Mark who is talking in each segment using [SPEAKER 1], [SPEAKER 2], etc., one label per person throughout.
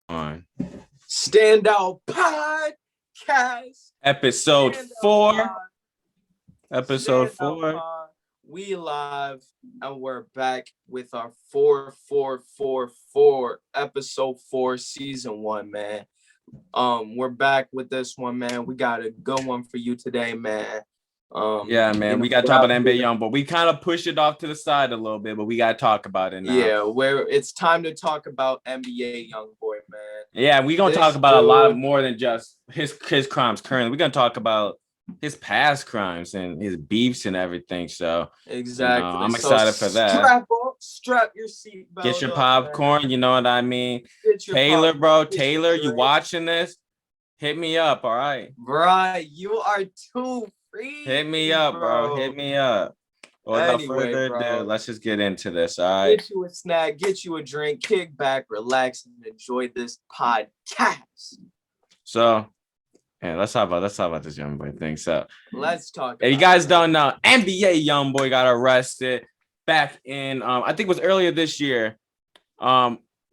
[SPEAKER 1] on
[SPEAKER 2] Standout Podcast.
[SPEAKER 1] episode
[SPEAKER 2] Standout
[SPEAKER 1] 4.
[SPEAKER 2] Pod.
[SPEAKER 1] Episode
[SPEAKER 2] Standout
[SPEAKER 1] 4.
[SPEAKER 2] Pod. We live and we're back with our 4 episode 4 season 1, man. We're back with this one, man. We got a good one for you today, man.
[SPEAKER 1] Yeah, man, we got to talk about NBA Youngboy. We kind of pushed it off to the side a little bit, but we got to talk about it now.
[SPEAKER 2] Yeah, where it's time to talk about NBA Youngboy, man.
[SPEAKER 1] Yeah, we're going to talk about a lot more than just his crimes currently. We're going to talk about his past crimes and his beefs and everything. So
[SPEAKER 2] exactly,
[SPEAKER 1] I'm excited for that.
[SPEAKER 2] Strap your seatbelt.
[SPEAKER 1] Get your popcorn. Man. You know what I mean? Taylor, Taylor, you watching this? Hit me up, all right?
[SPEAKER 2] Right, you are too free.
[SPEAKER 1] Hit me up, bro. Hit me up. Without further ado, let's just get into this, all right?
[SPEAKER 2] Get you a snack, get you a drink, kick back, relax, and enjoy this podcast.
[SPEAKER 1] So, yeah, let's talk about this Youngboy thing. So,
[SPEAKER 2] let's talk.
[SPEAKER 1] If you guys don't know, NBA Youngboy got arrested back in I think it was earlier this year.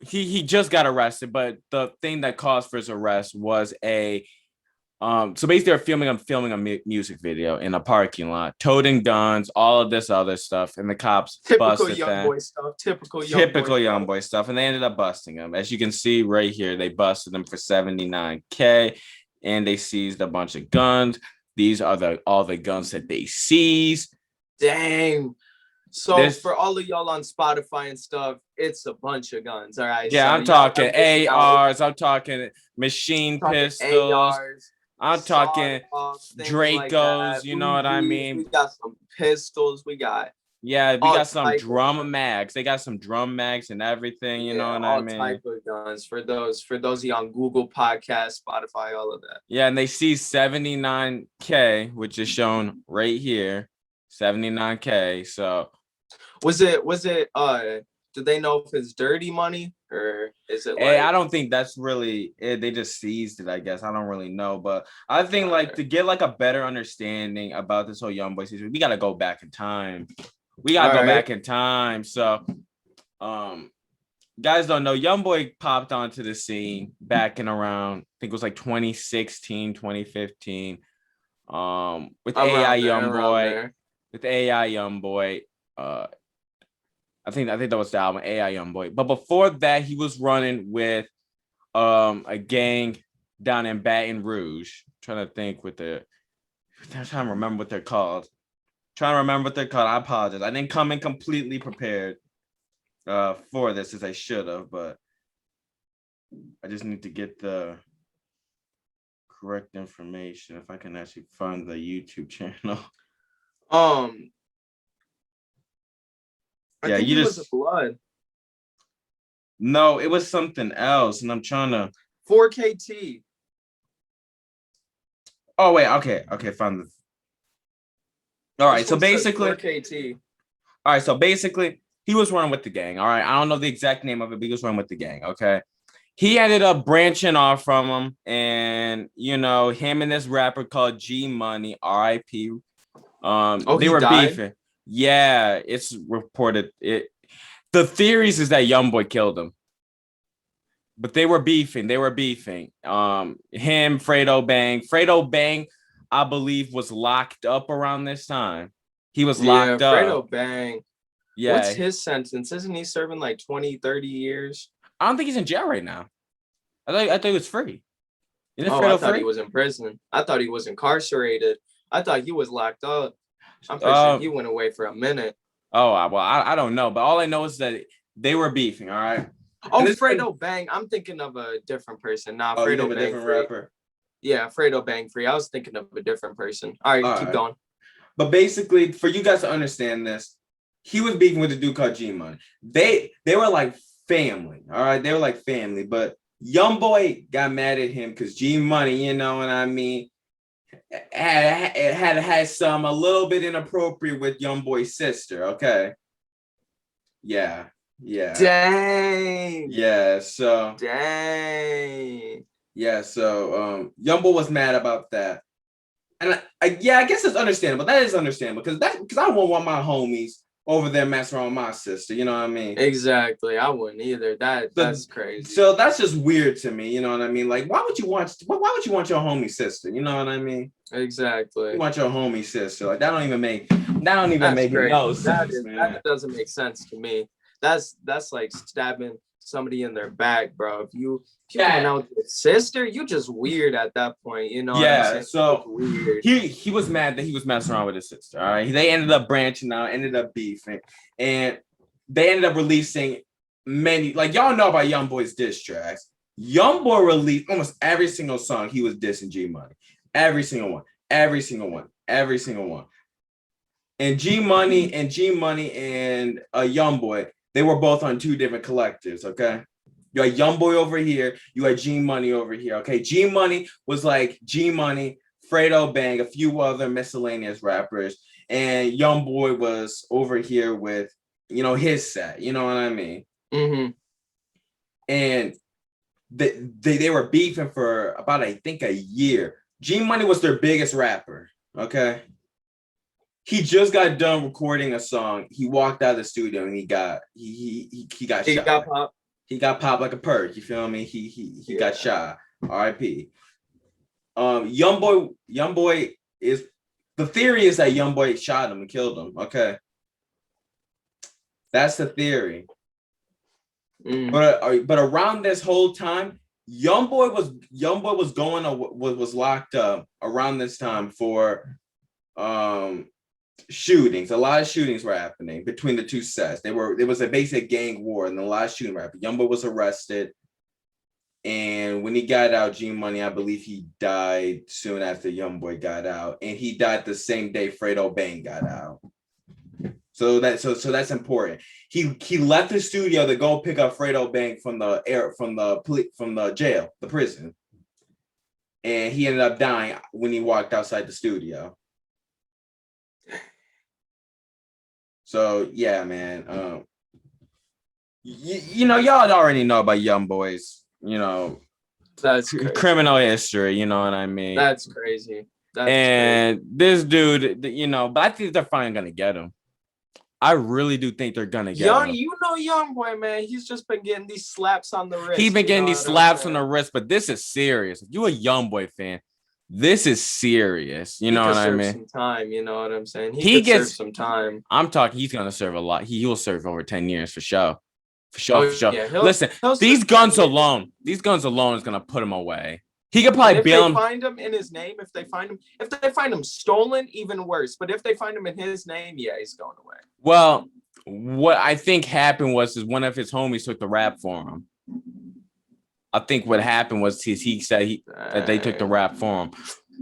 [SPEAKER 1] He just got arrested, but the thing that caused for his arrest was so basically they're filming a music video in a parking lot, toting guns, all of this other stuff, and the cops busted them. Typical Youngboy stuff, and they ended up busting him. As you can see right here, they busted him for $79K, and they seized a bunch of guns. These are all the guns that they seized.
[SPEAKER 2] Dang. So for all of y'all on Spotify and stuff, it's a bunch of guns. All right.
[SPEAKER 1] Yeah, so I'm talking ARs. I'm talking machine pistols. ARs, I'm talking Dracos. Like you know what I mean?
[SPEAKER 2] We got some pistols. We got
[SPEAKER 1] some drum mags. They got some drum mags and everything. You know what I mean?
[SPEAKER 2] All type of guns for those of you on Google Podcasts, Spotify, all of that.
[SPEAKER 1] Yeah, and they see $79K, which is shown right here. $79K. So
[SPEAKER 2] was it did they know if it's dirty money or is it
[SPEAKER 1] I don't think that's really it. They just seized it, I guess. I don't really know, but I think to get a better understanding about this whole Youngboy situation, we got to go back in time. Back in time. So guys don't know, Youngboy popped onto the scene back in around, I think it was 2016, 2015 with AI Youngboy. With AI Youngboy, I think that was the album AI Youngboy. But before that, he was running with a gang down in Baton Rouge. I'm trying to remember what they're called. I apologize. I didn't come in completely prepared for this as I should have, but I just need to get the correct information if I can actually find the YouTube channel.
[SPEAKER 2] I think it was blood.
[SPEAKER 1] No, it was something else, and I'm trying to
[SPEAKER 2] 4KT.
[SPEAKER 1] Oh wait, okay, found the. All right, so basically
[SPEAKER 2] 4KT.
[SPEAKER 1] All right, so basically he was running with the gang. All right, I don't know the exact name of it, but he was running with the gang. Okay, he ended up branching off from him, and him and this rapper called G Money, R.I.P. They were beefing. Yeah, it's reported. The theories is that Youngboy killed him, but they were beefing. Him, Fredo Bang, I believe, was locked up around this time. He was locked up.
[SPEAKER 2] Fredo Bang. Yeah. What's his sentence? Isn't he serving 20, 30 years?
[SPEAKER 1] I don't think he's in jail right now. I thought he was free.
[SPEAKER 2] I thought he was in prison. I thought he was incarcerated. I thought he was locked up. I'm pretty sure he went away for a minute.
[SPEAKER 1] Oh, well, I don't know. But all I know is that they were beefing, all right?
[SPEAKER 2] Fredo Bang. I'm thinking of a different person. Nah, Fredo Bang. Different rapper. Yeah, Fredo Bang Free. I was thinking of a different person. All right, keep going.
[SPEAKER 1] But basically, for you guys to understand this, he was beefing with a dude called G Money. They were like family, all right? They were like family. But Youngboy got mad at him because G Money, you know what I mean, had some a little bit inappropriate with Youngboy's sister. Okay. Yeah.
[SPEAKER 2] Dang.
[SPEAKER 1] Yeah. So.
[SPEAKER 2] Dang.
[SPEAKER 1] Yeah. So Youngboy was mad about that, and I guess it's understandable. That is understandable because I don't want my homies over there messing around with my sister. You know what I mean?
[SPEAKER 2] Exactly. I wouldn't either. That's crazy.
[SPEAKER 1] So that's just weird to me. You know what I mean? Like, why would you want your homie sister? You know what I mean?
[SPEAKER 2] Exactly.
[SPEAKER 1] You want your homie sister? Like that don't even make no sense, man.
[SPEAKER 2] That doesn't make sense to me. That's like stabbing somebody in their back, bro. If you went out with your sister, you just weird at that point, you know.
[SPEAKER 1] Yeah, so weird. He was mad that he was messing around with his sister. All right, they ended up branching out, ended up beefing, and they ended up releasing many. Like y'all know about Youngboy's diss tracks. Youngboy released almost every single song he was dissing G Money, every single one. And G Money and Youngboy, they were both on two different collectives, okay? You had Youngboy over here, you had G Money over here, okay? G Money was like G Money, Fredo Bang, a few other miscellaneous rappers, and Youngboy was over here with, his set, you know what I mean?
[SPEAKER 2] Mm-hmm.
[SPEAKER 1] And they were beefing for about, I think, a year. G Money was their biggest rapper, okay? He just got done recording a song. He walked out of the studio and he got shot.
[SPEAKER 2] Got popped.
[SPEAKER 1] He got popped like a perk. You feel me? He got shot. R.I.P. Youngboy is, the theory is that Youngboy shot him and killed him. Okay, that's the theory. But around this whole time, Youngboy was locked up around this time for shootings. A lot of shootings were happening between the two sets. There was a basic gang war and a lot of shooting happened. Youngboy was arrested, and when he got out, G Money, I believe he died soon after Youngboy got out, and he died the same day Fredo Bang got out. So that's important. He left the studio to go pick up Fredo Bang from the jail, the prison, and he ended up dying when he walked outside the studio. So yeah, man. Y'all already know about Youngboy's,
[SPEAKER 2] that's crazy.
[SPEAKER 1] Criminal history. You know what I mean?
[SPEAKER 2] That's crazy.
[SPEAKER 1] This dude, but I think they're finally gonna get him. I really do think they're gonna get him.
[SPEAKER 2] Youngboy, man, he's just been getting these slaps on the wrist.
[SPEAKER 1] He's been getting these slaps on the wrist, but this is serious. If you a Youngboy fan, this is serious. You know what I mean?
[SPEAKER 2] Some time, you know what I'm saying? He gets some time.
[SPEAKER 1] I'm talking. He's gonna serve a lot. He will serve over 10 years for sure. For sure. Yeah, listen, these guns alone is gonna put him away. He could probably bail him.
[SPEAKER 2] If they find him in his name, if they find him stolen, even worse. But if they find him in his name, yeah, he's going away.
[SPEAKER 1] Well, what I think happened was one of his homies took the rap for him. I think what happened was he said that they took the rap for him.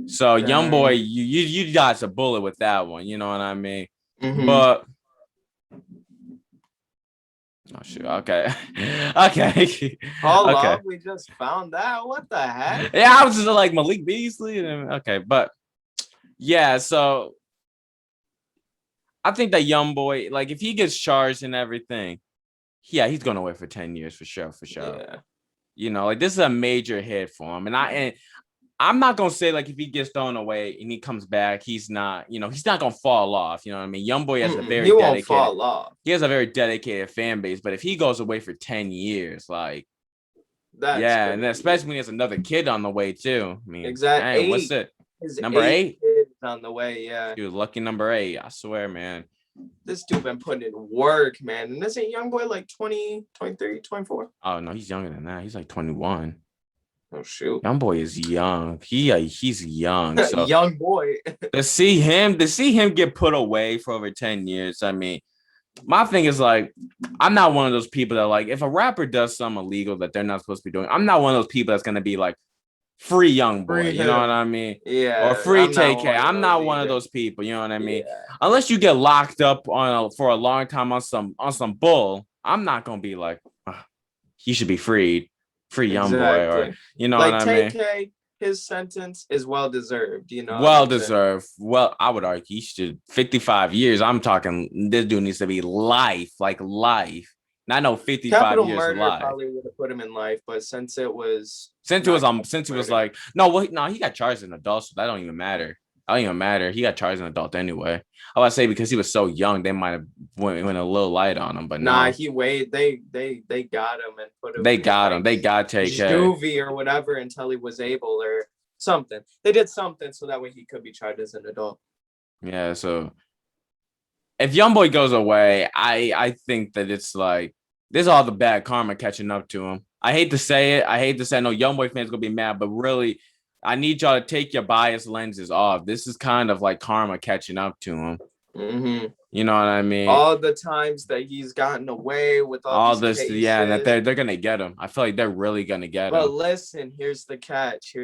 [SPEAKER 1] So Youngboy, you dodged a bullet with that one. You know what I mean?
[SPEAKER 2] Mm-hmm.
[SPEAKER 1] But oh shit. Okay.
[SPEAKER 2] Hold on, we just found out. What the heck?
[SPEAKER 1] Yeah, I was just like Malik Beasley. Okay, but yeah, so I think that Youngboy, like if he gets charged and everything, yeah, he's going away for 10 years for sure. Yeah. Like this is a major hit for him. And I'm not gonna say like if he gets thrown away and he comes back, he's not gonna fall off. You know what I mean? Youngboy has
[SPEAKER 2] won't fall off.
[SPEAKER 1] He has a very dedicated fan base, but if he goes away for 10 years, like
[SPEAKER 2] that's
[SPEAKER 1] crazy. And especially when he has another kid on the way too. I mean,
[SPEAKER 2] exactly.
[SPEAKER 1] Hey, what's it?
[SPEAKER 2] Number 8 is on the way, yeah.
[SPEAKER 1] Dude, lucky number 8. I swear, man.
[SPEAKER 2] This dude been putting in work, man. And this ain't Youngboy like 20, 23, 24?
[SPEAKER 1] Oh no, he's younger than that. He's like 21.
[SPEAKER 2] Oh shoot.
[SPEAKER 1] Youngboy is young. He's young. So
[SPEAKER 2] young boy.
[SPEAKER 1] to see him get put away for over 10 years. I mean, my thing is like, I'm not one of those people that like if a rapper does something illegal that they're not supposed to be doing, I'm not one of those people that's gonna be like free Youngboy, you know what I mean?
[SPEAKER 2] Yeah.
[SPEAKER 1] Or free TK. I'm not one of those people, you know what I mean? Yeah. Unless you get locked up for a long time on some bull, I'm not gonna be like, he should be freed. Free Youngboy, or you know
[SPEAKER 2] like
[SPEAKER 1] what I mean?
[SPEAKER 2] TK, his sentence is well deserved,
[SPEAKER 1] Well deserved. Well, I would argue he should 55 years. I'm talking this dude needs to be life, like life. Not no 55
[SPEAKER 2] Capital
[SPEAKER 1] years
[SPEAKER 2] murder
[SPEAKER 1] life.
[SPEAKER 2] Probably would have put him in life, but since he was
[SPEAKER 1] like he got charged as an adult, so that don't even matter. don't even matter. He got charged as an adult anyway. I would say because he was so young, they might have went a little light on him, but
[SPEAKER 2] Nah,
[SPEAKER 1] no.
[SPEAKER 2] he weighed. They got him and put him
[SPEAKER 1] They
[SPEAKER 2] in
[SPEAKER 1] got him.
[SPEAKER 2] like
[SPEAKER 1] They got TK.
[SPEAKER 2] juvie or whatever until he was able or something. They did something so that way he could be charged as an adult.
[SPEAKER 1] Yeah, so if Youngboy goes away, I think that it's like there's all the bad karma catching up to him. I hate to say it. I know Youngboy fans gonna be mad, but really, I need y'all to take your bias lenses off. This is kind of like karma catching up to him.
[SPEAKER 2] Mm-hmm.
[SPEAKER 1] You know what I mean?
[SPEAKER 2] All the times that he's gotten away with all these
[SPEAKER 1] this,
[SPEAKER 2] cases.
[SPEAKER 1] yeah, and that they're gonna get him. I feel like they're really gonna get him.
[SPEAKER 2] But listen, here's the catch.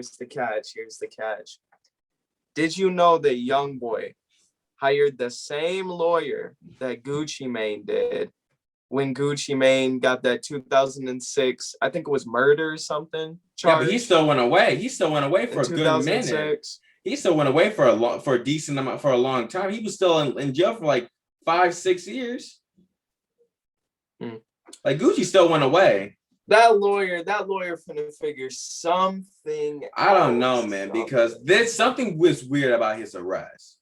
[SPEAKER 2] Did you know that Youngboy hired the same lawyer that Gucci Mane did when Gucci Mane got that 2006, I think it was murder or something charge?
[SPEAKER 1] Yeah, but he still went away. He still went away for a good minute. He still went away for a decent amount for a long time. He was still in jail for like 5-6 years. Like Gucci still went away.
[SPEAKER 2] That lawyer finna figure something.
[SPEAKER 1] I don't know, man, because there's something was weird about his arrest.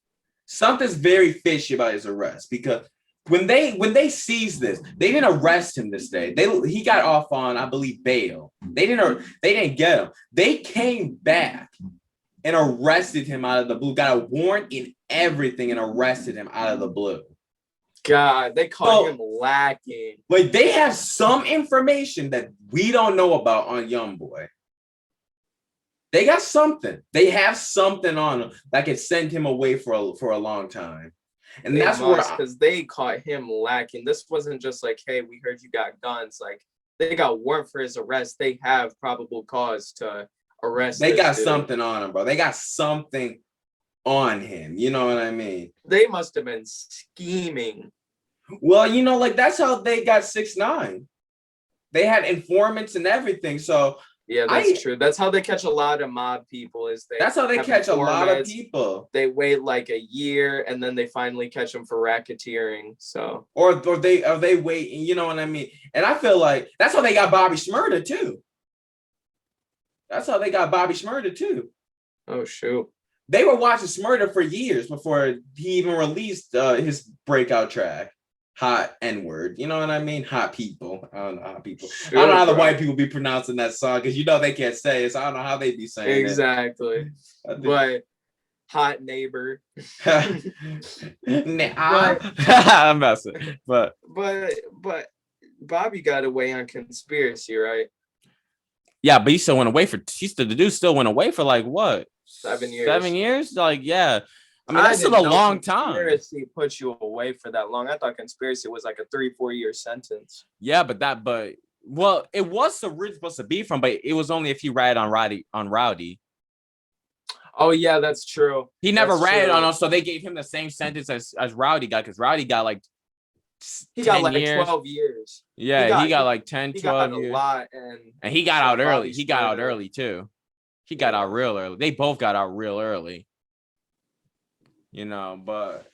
[SPEAKER 1] Something's very fishy about his arrest because when they seized this, they didn't arrest him this day. He got off on, I believe, bail. They didn't get him. They came back and arrested him out of the blue, got a warrant and everything and arrested him out of the blue.
[SPEAKER 2] God, they caught him lacking.
[SPEAKER 1] Like they have some information that we don't know about on Youngboy. They got something. They have something on him that could send him away for a long time. And that's
[SPEAKER 2] because they caught him lacking. This wasn't just like, hey, we heard you got guns. Like they got warrant for his arrest. They have probable cause to arrest.
[SPEAKER 1] They got something on him, bro. They got something on him. You know what I mean?
[SPEAKER 2] They must have been scheming.
[SPEAKER 1] Well, you know, like that's how they got 6ix9ine. They had informants and everything. So
[SPEAKER 2] yeah, that's true. That's how they catch a lot of mob people.
[SPEAKER 1] That's how they catch a lot of people.
[SPEAKER 2] They wait like a year and then they finally catch them for racketeering. So
[SPEAKER 1] or they wait, you know what I mean? And I feel like that's how they got Bobby Shmurda too. Oh shoot. They were watching Shmurda for years before he even released his breakout track. Hot N-word, you know what I mean? Hot people. I don't know how people. Sure, I don't know how the white people be pronouncing that song because you know they can't say it. So I don't know how they be saying it.
[SPEAKER 2] Exactly. But hot neighbor.
[SPEAKER 1] I'm messing. But
[SPEAKER 2] Bobby got away on conspiracy, right?
[SPEAKER 1] Yeah, but he still went away the dude still went away for like what?
[SPEAKER 2] 7 years.
[SPEAKER 1] 7 years? Like, yeah. I mean, that's still a long time.
[SPEAKER 2] Conspiracy puts you away for that long. I thought conspiracy was like a 3-4 year sentence.
[SPEAKER 1] Yeah, but well, it was originally supposed to be from, but it was only if he ratted on Rowdy.
[SPEAKER 2] Oh yeah, that's true.
[SPEAKER 1] He never ratted on him, so they gave him the same sentence as Rowdy got because Rowdy got like
[SPEAKER 2] 12 years.
[SPEAKER 1] Yeah, he got like 10, 12
[SPEAKER 2] he got
[SPEAKER 1] years.
[SPEAKER 2] A lot,
[SPEAKER 1] and he got out early. He got out early too. He got out real early. They both got out real early. You know, but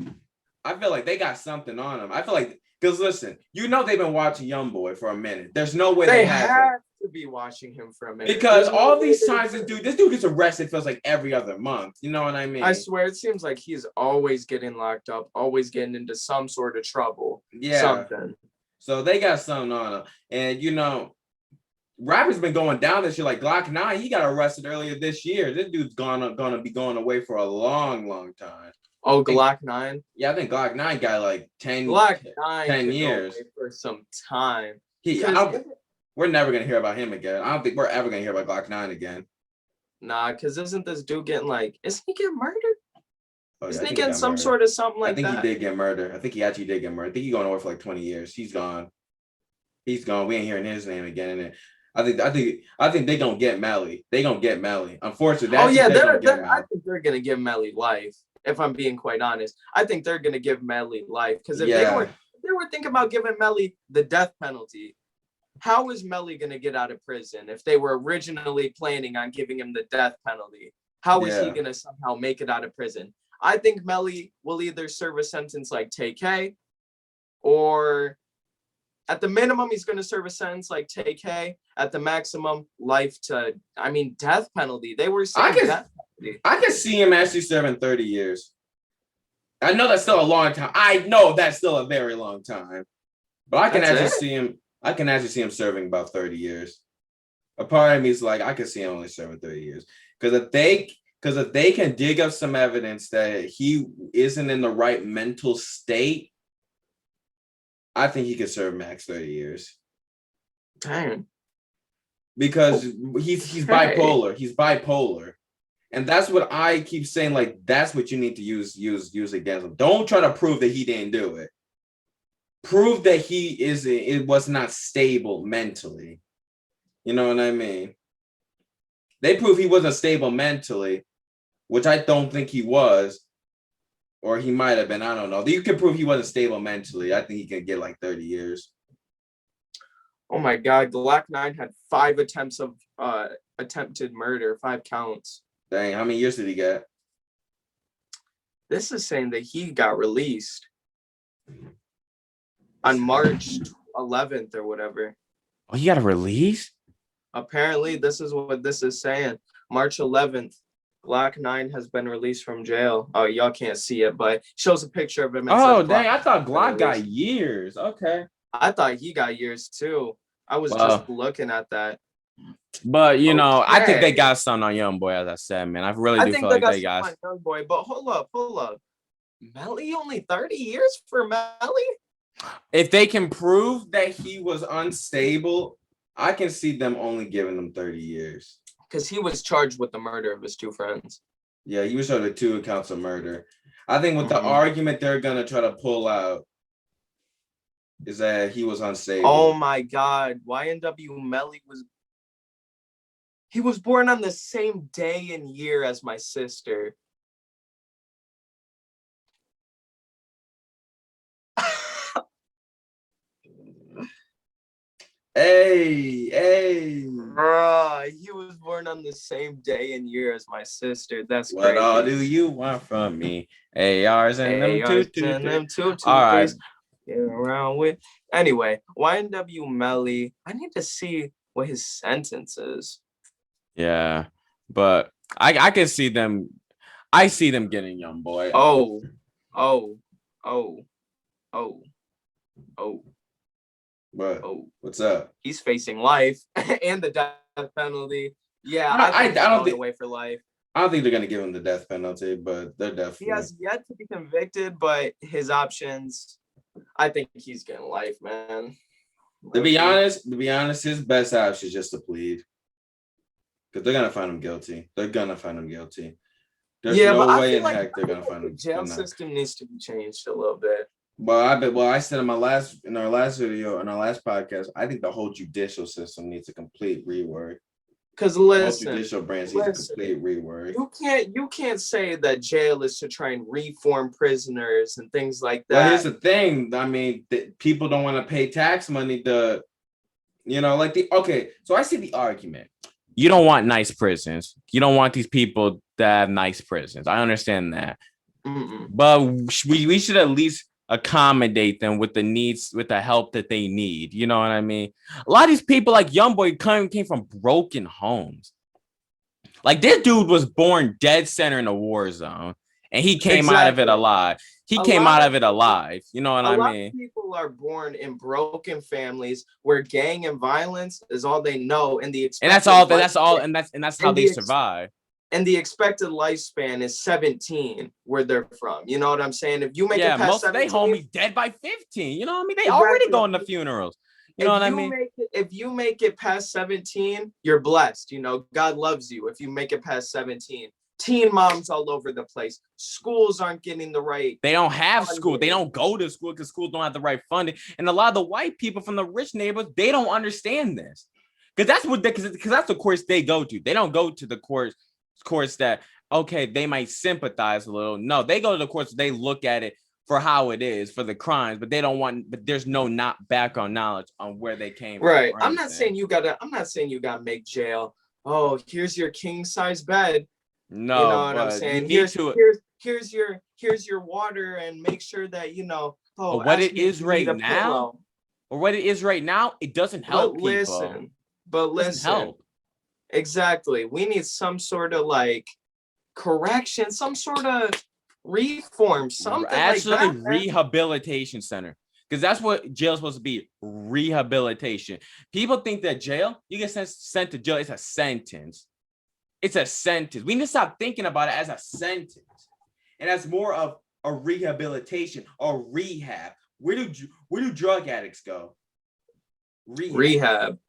[SPEAKER 1] I feel like they got something on them. I feel like, because listen, you know they've been watching Youngboy for a minute. There's no way they have
[SPEAKER 2] to be watching him for a minute.
[SPEAKER 1] Because all these times this dude gets arrested feels like every other month. You know what I mean?
[SPEAKER 2] I swear it seems like he's always getting locked up, always getting into some sort of trouble.
[SPEAKER 1] Yeah.
[SPEAKER 2] Something.
[SPEAKER 1] So they got something on him. And you know, rappers been going down this year. Like Glock 9, he got arrested earlier this year. This dude's gonna be going away for a long, long time.
[SPEAKER 2] Oh, Glock 9?
[SPEAKER 1] Yeah, I think Glock 9 got like 10 years.
[SPEAKER 2] For some time.
[SPEAKER 1] We're never going to hear about him again. I don't think we're ever going to hear about Glock 9 again.
[SPEAKER 2] Nah, because isn't this dude getting like, isn't he getting murdered?
[SPEAKER 1] Oh, yeah,
[SPEAKER 2] isn't he getting some sort of something like that?
[SPEAKER 1] I think he did get murdered. I think he actually did get murdered. I think he's going away for like 20 years. He's gone. We ain't hearing his name again. And I think they gonna get Melly. They gonna get Melly. Unfortunately,
[SPEAKER 2] I think they're gonna give Melly life. If I'm being quite honest, I think they're gonna give Melly life because if they were thinking about giving Melly the death penalty, how is Melly gonna get out of prison if they were originally planning on giving him the death penalty? How is he gonna somehow make it out of prison? I think Melly will either serve a sentence like TK, or at the minimum, he's going to serve a sentence like TK. At the maximum, death penalty. They were saying death
[SPEAKER 1] I can see him actually serving 30 years. I know that's still a long time. I know that's still a very long time. But I can actually see him. I can actually see him serving about 30 years. A part of me is like, I can see him only serving 30 years. Because if they can dig up some evidence that he isn't in the right mental state, I think he could serve max 30 years.
[SPEAKER 2] Dang.
[SPEAKER 1] Because he's bipolar. He's bipolar. And that's what I keep saying, like, that's what you need to use against him. Don't try to prove that he didn't do it. Prove that it was not stable mentally. You know what I mean? They prove he wasn't stable mentally, which I don't think he was, or he might have been. I don't know. You can prove he wasn't stable mentally. I think he can get like 30 years.
[SPEAKER 2] Oh my God, Glock 9 had 5 attempts of attempted murder, 5 counts.
[SPEAKER 1] Dang, how many years did he get?
[SPEAKER 2] This is saying that he got released on March 11th or whatever.
[SPEAKER 1] Oh, he got a release?
[SPEAKER 2] Apparently, this is what this is saying. March 11th, Glock 9 has been released from jail. Oh, y'all can't see it, but shows a picture of him.
[SPEAKER 1] Oh, dang, I thought Glock got years. Okay.
[SPEAKER 2] I thought he got years too. I was just looking at that.
[SPEAKER 1] But, you know, I think they got something on Youngboy, as I said, man. I really do feel like they got
[SPEAKER 2] something on Youngboy. But hold up. Melly only 30 years for Melly?
[SPEAKER 1] If they can prove that he was unstable, I can see them only giving him 30 years.
[SPEAKER 2] Because he was charged with the murder of his 2 friends.
[SPEAKER 1] Yeah, he was charged with 2 counts of murder. I think with the argument they're going to try to pull out is that he was unstable.
[SPEAKER 2] Oh my God. YNW Melly he was born on the same day and year as my sister.
[SPEAKER 1] Hey.
[SPEAKER 2] Bruh, he was born on the same day and year as my sister. That's
[SPEAKER 1] what
[SPEAKER 2] crazy.
[SPEAKER 1] What all do you want from me? ARs and them two.
[SPEAKER 2] All right. Get around with. Anyway, YNW Melly, I need to see what his sentence is.
[SPEAKER 1] Yeah, but I can see them. I see them getting Youngboy.
[SPEAKER 2] Oh.
[SPEAKER 1] What? What's up?
[SPEAKER 2] He's facing life and the death penalty. Yeah, I don't think away for life.
[SPEAKER 1] I don't think they're gonna give him the death penalty, but they're definitely.
[SPEAKER 2] He has yet to be convicted, but his options, I think he's getting life, man.
[SPEAKER 1] To be honest, his best option is just to plead. Because they're gonna find him guilty. There's no way in heck they're gonna find him.
[SPEAKER 2] The jail system needs to be changed a little bit.
[SPEAKER 1] Well, I said in our last podcast, I think the whole judicial system needs a complete rework.
[SPEAKER 2] Because listen,
[SPEAKER 1] judicial branch needs a complete rework.
[SPEAKER 2] You can't say that jail is to try and reform prisoners and things like that.
[SPEAKER 1] Well, here's the thing. I mean, people don't want to pay tax money to, so I see the argument. You don't want nice prisons. You don't want these people to have nice prisons. I understand that. But we should at least accommodate them with the needs, with the help that they need. You know what I mean? A lot of these people like Youngboy came from broken homes. Like this dude was born dead center in a war zone and he came out of it alive. You know what I mean?
[SPEAKER 2] A lot of people are born in broken families where gang and violence is all they know, and that's how
[SPEAKER 1] they survive.
[SPEAKER 2] And the expected lifespan is 17 where they're from. You know what I'm saying? If you make it past 17,
[SPEAKER 1] they homies dead by 15. You know what I mean? They already going to funerals. You know what I mean?
[SPEAKER 2] If you make it past 17, you're blessed. You know, God loves you if you make it past 17. Teen moms all over the place. Schools aren't getting the right.
[SPEAKER 1] They don't have school. They don't go to school because schools don't have the right funding. And a lot of the white people from the rich neighborhoods, they don't understand this. Because that's the course they go to. They don't go to the course that, okay, they might sympathize a little. No, they go to the course, they look at it for how it is, for the crimes, but there's no background knowledge on where they came from.
[SPEAKER 2] Right. I'm not saying you gotta make jail. Oh, here's your king size bed.
[SPEAKER 1] No,
[SPEAKER 2] you know what I'm saying? Here's your water, and make sure that
[SPEAKER 1] what it is right now, it doesn't help people.
[SPEAKER 2] But listen, exactly. We need some sort of correction, some sort of reform, something
[SPEAKER 1] actually
[SPEAKER 2] like that.
[SPEAKER 1] Rehabilitation center. Because that's what jail's supposed to be, rehabilitation. People think that jail, you get sent to jail, it's a sentence. It's a sentence. We need to stop thinking about it as a sentence. And that's more of a rehabilitation or rehab. Where do drug addicts go?
[SPEAKER 2] Rehab.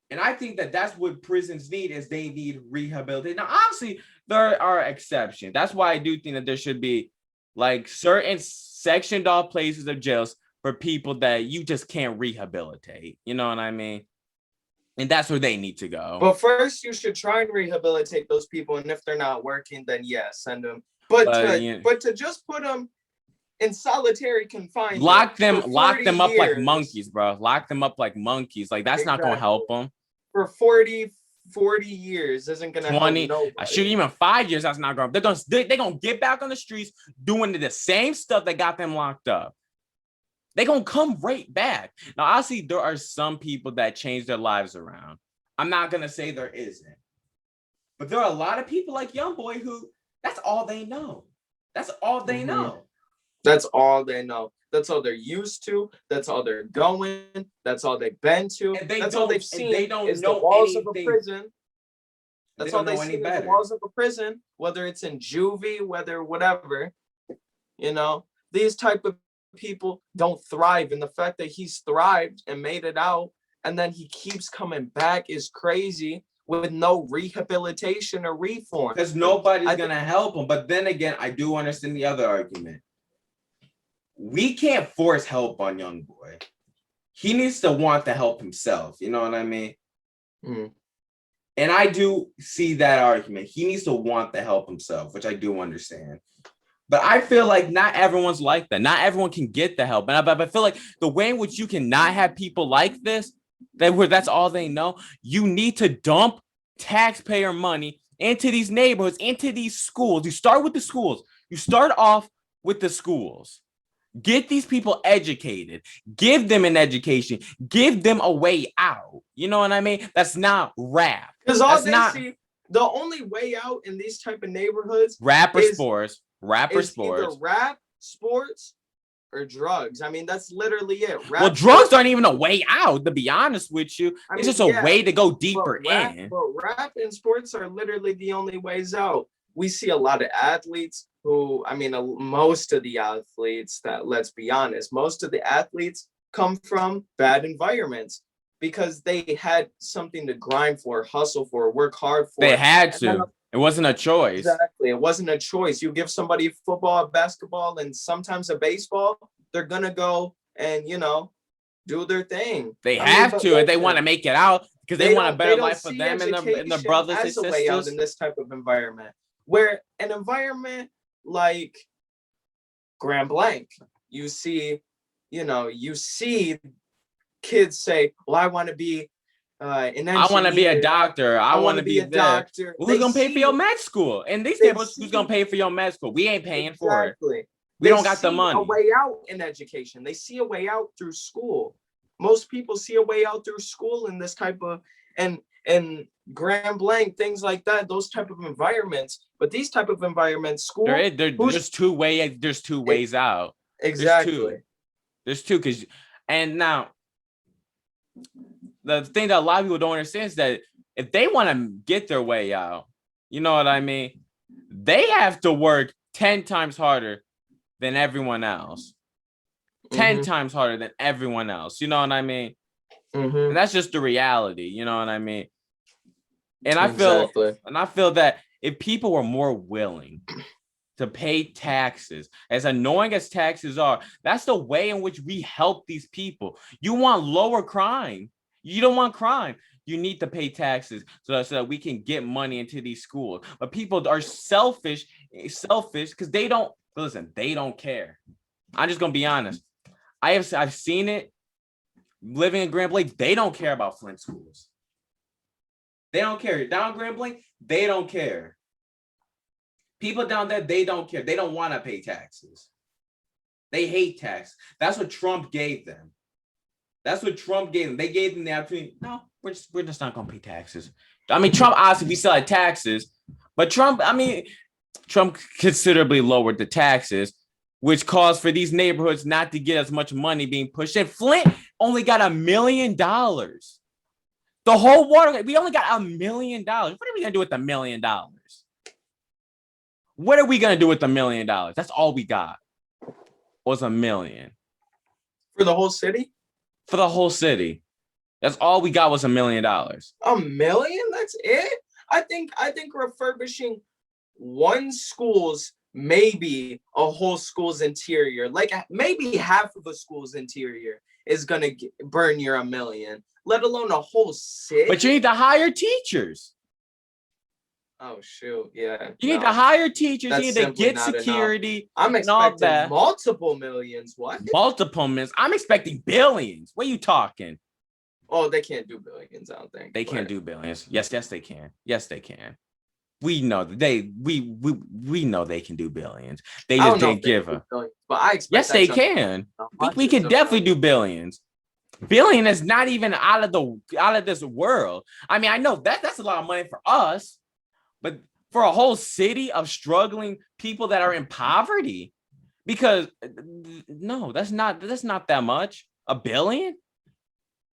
[SPEAKER 1] And I think that that's what prisons need, is they need rehabilitation. Now, obviously, there are exceptions. That's why I do think that there should be like certain sectioned off places of jails for people that you just can't rehabilitate. You know what I mean? And that's where they need to go.
[SPEAKER 2] But first, you should try and rehabilitate those people. And if they're not working, then yeah, send them. But to just put them in solitary confinement,
[SPEAKER 1] lock them up
[SPEAKER 2] years,
[SPEAKER 1] like monkeys, bro. Lock them up like monkeys. Like that's not gonna help them.
[SPEAKER 2] For 40 years isn't gonna 20 help nobody.
[SPEAKER 1] Shoot, even 5 years, that's not gonna. They're gonna get back on the streets doing the same stuff that got them locked up. They're gonna come right back. Now, obviously, there are some people that change their lives around. I'm not gonna say there isn't, but there are a lot of people like Youngboy who that's all they know. That's all they know.
[SPEAKER 2] That's all they know. That's all they're used to. That's all they're going. That's all they've been to. That's all they've seen.
[SPEAKER 1] They don't
[SPEAKER 2] is
[SPEAKER 1] know
[SPEAKER 2] the walls
[SPEAKER 1] anything.
[SPEAKER 2] of a prison. That's all they see is the walls of a prison, whether it's in juvie, whether whatever. You know, these type of people don't thrive. And the fact that he's thrived and made it out, and then he keeps coming back is crazy with no rehabilitation or reform.
[SPEAKER 1] Because nobody's going to help him. But then again, I do understand the other argument. We can't force help on Youngboy. He needs to want to help himself. You know what I mean? And I do see that argument. He needs to want to help himself, which I do understand. But I feel like not everyone's like that. Not everyone can get the help. And I feel like the way in which you cannot have people like this, where that's all they know, you need to dump taxpayer money into these neighborhoods, into these schools. You start with the schools. You start off with the schools. Get these people educated. Give them an education. Give them a way out. You know what I mean? That's not rap.
[SPEAKER 2] Because all they see, the only way out in these type of neighborhoods,
[SPEAKER 1] sports,
[SPEAKER 2] either rap, sports, or drugs. I mean, that's literally it.
[SPEAKER 1] Well, drugs aren't even a way out, to be honest with you. It's just a way to go deeper in.
[SPEAKER 2] But rap and sports are literally the only ways out. We see a lot of athletes who, I mean, most of the athletes that, let's be honest, most of the athletes come from bad environments because they had something to grind for, hustle for, work hard for.
[SPEAKER 1] They had to. It wasn't a choice.
[SPEAKER 2] Exactly. It wasn't a choice. You give somebody football, basketball, and sometimes a baseball, they're going to go and, you know, do their thing.
[SPEAKER 1] They have to, and they want to make it out because they want a better life for them and their brothers and sisters.
[SPEAKER 2] Way out in this type of environment, where an environment like Grand Blanc, you see kids say, well, I want to be an engineer.
[SPEAKER 1] I want to be a doctor. I want to be a doctor. Who's going to pay for your med school? And these neighborhoods, who's going to pay for your med school? We ain't paying for it. We don't got the money.
[SPEAKER 2] A way out in education. They see a way out through school. Most people see a way out through school in this type of, and Grand Blanc, things like that, those type of environments. But these type of environments, school,
[SPEAKER 1] there's two ways out.
[SPEAKER 2] Exactly.
[SPEAKER 1] There's two, because, and now the thing that a lot of people don't understand is that if they want to get their way out, you know what I mean? They have to work 10 times harder than everyone else. 10 times harder than everyone else. You know what I mean? And that's just the reality. You know what I mean? And I feel that if people were more willing to pay taxes, as annoying as taxes are, that's the way in which we help these people. You want lower crime. You don't want crime. You need to pay taxes so that we can get money into these schools. But people are selfish because they don't care. I'm just gonna be honest. I've seen it living in Grand Blanc. They don't care about Flint schools. They don't care. Down Grand Blanc, they don't care. People down there, they don't care. They don't want to pay taxes. They hate tax. That's what Trump gave them. They gave them the opportunity. No, we're just not gonna pay taxes. I mean, Trump obviously we still had taxes, But Trump considerably lowered the taxes, which caused for these neighborhoods not to get as much money being pushed in. Flint only got $1 million. The whole water, we only got $1 million. What are we gonna do with $1 million? What are we gonna do with $1 million? That's all we got. Was $1 million
[SPEAKER 2] for the whole city.
[SPEAKER 1] For the whole city, that's all we got was $1 million.
[SPEAKER 2] $1 million? That's it? I think refurbishing one school's, maybe a whole school's interior, like maybe half of a school's interior, is gonna burn your $1 million. Let alone a whole city.
[SPEAKER 1] But you need to hire teachers.
[SPEAKER 2] Oh shoot, yeah.
[SPEAKER 1] You need to hire teachers.
[SPEAKER 2] That's
[SPEAKER 1] you need to get security.
[SPEAKER 2] I'm expecting multiple millions. What?
[SPEAKER 1] Multiple millions. I'm expecting billions. What are you talking?
[SPEAKER 2] Oh, they can't do billions. I don't think
[SPEAKER 1] they can't do billions. Yes, they can. Yes, they can. We know we know they can do billions. They just didn't give a.
[SPEAKER 2] But I expect.
[SPEAKER 1] Yes, they can. We can definitely do billions. Billion is not even out of this world. I mean, I know that's a lot of money for us, but for a whole city of struggling people that are in poverty, because no, that's not that much. $1 billion.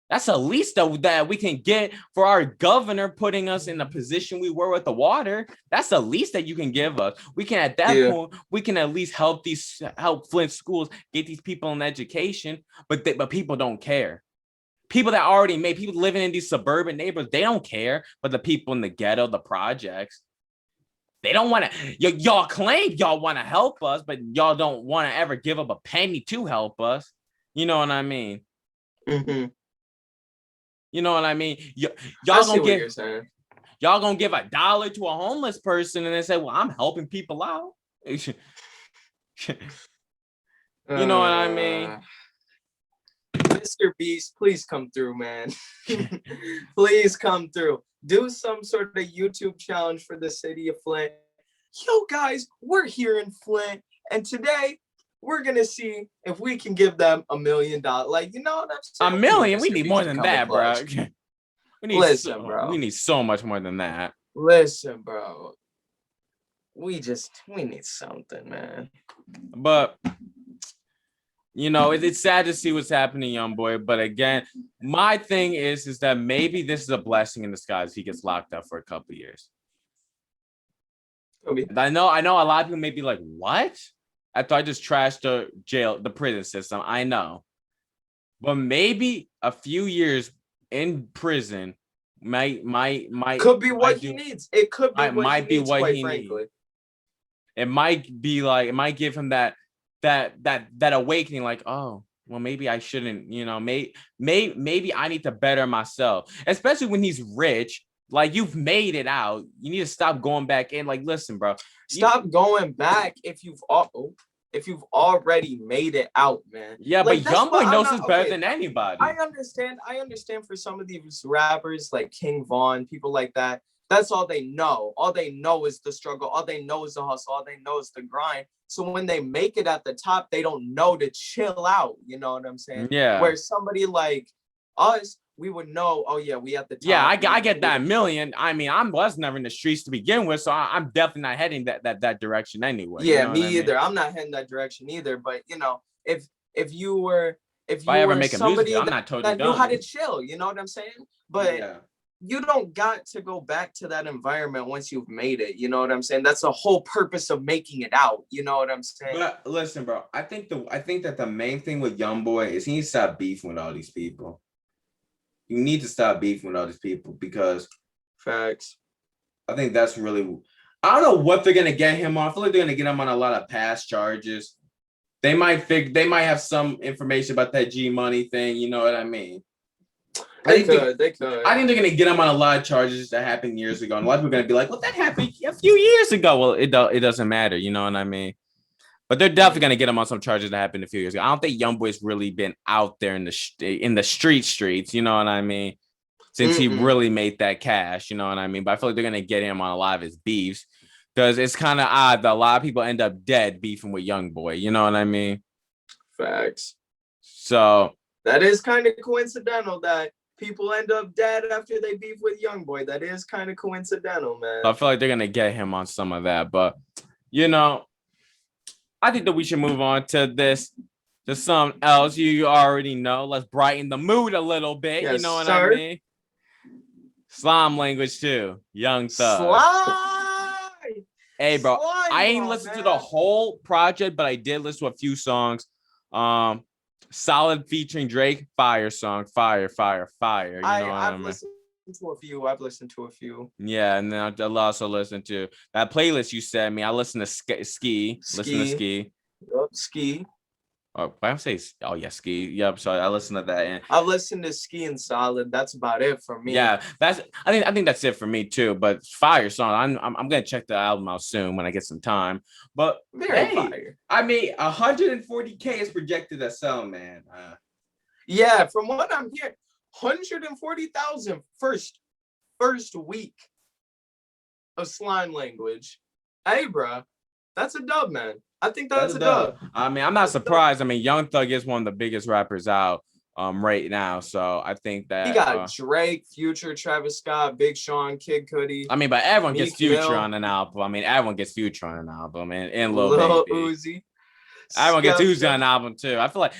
[SPEAKER 1] That's the least that we can get for our governor putting us in the position we were with the water. That's the least that you can give us. We can at that point, we can at least help Flint schools get these people an education, but people don't care. People that already made, people living in these suburban neighborhoods, they don't care. But the people in the ghetto, the projects, they don't want to. Y'all claim y'all want to help us, but y'all don't want to ever give up a penny to help us. You know what I mean?
[SPEAKER 2] Mm-hmm.
[SPEAKER 1] You know what I mean? Y'all gonna give $1 to a homeless person and then say, "Well, I'm helping people out." You know what I mean?
[SPEAKER 2] Mr. Beast, please come through, man. Please come through. Do some sort of YouTube challenge for the city of Flint. Yo, guys, we're here in Flint, and today we're gonna see if we can give them $1 million. Like, you know what I'm saying?
[SPEAKER 1] $1 million? We need more than that, bro.
[SPEAKER 2] Bro.
[SPEAKER 1] We need so much more than that.
[SPEAKER 2] Listen, bro. We need something, man.
[SPEAKER 1] But you know, it's sad to see what's happening, Youngboy. But again, my thing is that maybe this is a blessing in disguise. He gets locked up for a couple of years.
[SPEAKER 2] Okay.
[SPEAKER 1] I know a lot of people may be like, "What?" I thought I just trashed the prison system. I know. But maybe a few years in prison might
[SPEAKER 2] could be what he needs. It could be what he needs.
[SPEAKER 1] It might be like, it might give him that awakening, like, oh, well, maybe I shouldn't, you know, maybe I need to better myself, especially when he's rich. Like, you've made it out. You need to stop going back in. Like, listen, bro.
[SPEAKER 2] Stop going back if you've already made it out, man.
[SPEAKER 1] Yeah, like, but Youngboy knows this better than anybody.
[SPEAKER 2] I understand for some of these rappers like King Von, people like that. That's all they know. All they know is the struggle. All they know is the hustle. All they know is the grind. So when they make it at the top, they don't know to chill out. You know what I'm saying?
[SPEAKER 1] Yeah.
[SPEAKER 2] Where somebody like us, we would know, oh yeah, we at the top.
[SPEAKER 1] Yeah, I get that $1 million. I mean, I was never in the streets to begin with, so I'm definitely not heading that direction anyway.
[SPEAKER 2] Yeah,
[SPEAKER 1] you know
[SPEAKER 2] me either. I'm not heading that direction either. But you know, if you
[SPEAKER 1] I ever
[SPEAKER 2] were
[SPEAKER 1] make
[SPEAKER 2] somebody
[SPEAKER 1] I'm not totally
[SPEAKER 2] that knew how to chill, you know what I'm saying? But you don't got to go back to that environment once you've made it. You know what I'm saying? That's the whole purpose of making it out. You know what I'm saying?
[SPEAKER 1] But listen, bro, I think that the main thing with Youngboy is he needs to stop beefing with all these people. You need to stop beefing with all these people, because
[SPEAKER 2] facts.
[SPEAKER 1] I think that's really, I don't know what they're gonna get him on. I feel like they're gonna get him on a lot of past charges. They might have some information about that G Money thing. You know what I mean?
[SPEAKER 2] They could.
[SPEAKER 1] I think they're gonna get him on a lot of charges that happened years ago, and a lot of people are gonna be like, "Well, that happened a few years ago." Well, it doesn't matter. You know what I mean? But they're definitely gonna get him on some charges that happened a few years ago. I don't think Youngboy's really been out there in the streets. You know what I mean? Since he really made that cash. You know what I mean? But I feel like they're gonna get him on a lot of his beefs, because it's kind of odd that a lot of people end up dead beefing with Youngboy. You know what I mean?
[SPEAKER 2] Facts.
[SPEAKER 1] So
[SPEAKER 2] that is kind of coincidental that people end up dead after they beef with Youngboy. That is kind of coincidental, man.
[SPEAKER 1] I feel like they're gonna get him on some of that, but you know, I think that we should move on to something else. You already know. Let's brighten the mood a little bit.
[SPEAKER 2] Yes,
[SPEAKER 1] you know what
[SPEAKER 2] sir.
[SPEAKER 1] I mean? Slime language too. Young Thug.
[SPEAKER 2] Slime.
[SPEAKER 1] Hey, bro.
[SPEAKER 2] Slime,
[SPEAKER 1] I ain't listened to the whole project, but I did listen to a few songs. Solid featuring Drake. Fire song. Fire. You know
[SPEAKER 2] I've listened to a few.
[SPEAKER 1] Yeah, and then I'll also listen to that playlist you sent me. I listen to Ski. Listen to Ski.
[SPEAKER 2] Yep, Ski.
[SPEAKER 1] Oh, I say, oh yeah, Ski. Yep. So I listened to that, and
[SPEAKER 2] I've listened to Ski and Solid. That's about it for me.
[SPEAKER 1] Yeah, I think that's it for me too. But fire song. I'm gonna check the album out soon when I get some time. But
[SPEAKER 2] Very fire.
[SPEAKER 1] I mean, 140K is projected to sell, man.
[SPEAKER 2] Yeah, from what I'm hearing, 140,000 first week of Slime language. Hey, bro, that's a dub, man. I think that's a dub.
[SPEAKER 1] I mean, I'm not surprised. I mean, Young Thug is one of the biggest rappers out right now. So I think that
[SPEAKER 2] he got Drake, Future, Travis Scott, Big Sean, Kid Cudi.
[SPEAKER 1] I mean, but everyone gets Future on an album. I mean, everyone gets Future on an album, and Lil Baby.
[SPEAKER 2] Uzi.
[SPEAKER 1] Everyone gets Uzi on an album too. I feel like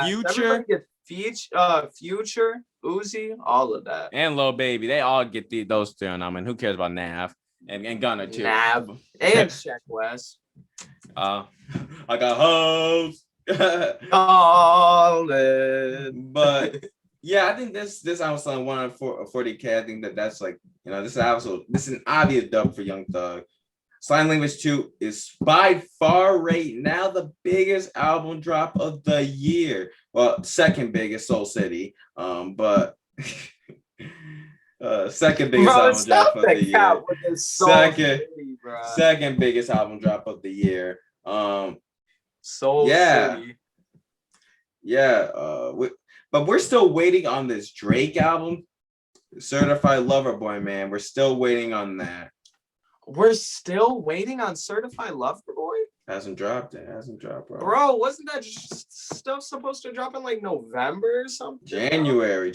[SPEAKER 1] Future,
[SPEAKER 2] Future, Uzi, all of that,
[SPEAKER 1] and Lil Baby. They all get those two on. I mean, who cares about Nav and Gunna too?
[SPEAKER 2] Nav and Check West.
[SPEAKER 1] I got hoes. But yeah, I think this album selling 140K. I think that's like, you know, this is an obvious dub for Young Thug. Slime Language 2 is by far right now the biggest album drop of the year. Well, second biggest, Soul City. But second biggest album drop of the year. Second biggest album drop of the year.
[SPEAKER 2] Soul City.
[SPEAKER 1] Yeah. But we're still waiting on this Drake album, Certified Lover Boy, man. We're still waiting on that.
[SPEAKER 2] We're still waiting on Certified Lover Boy?
[SPEAKER 1] Hasn't dropped, bro.
[SPEAKER 2] Bro, wasn't that stuff supposed to drop in like November or something?
[SPEAKER 1] January.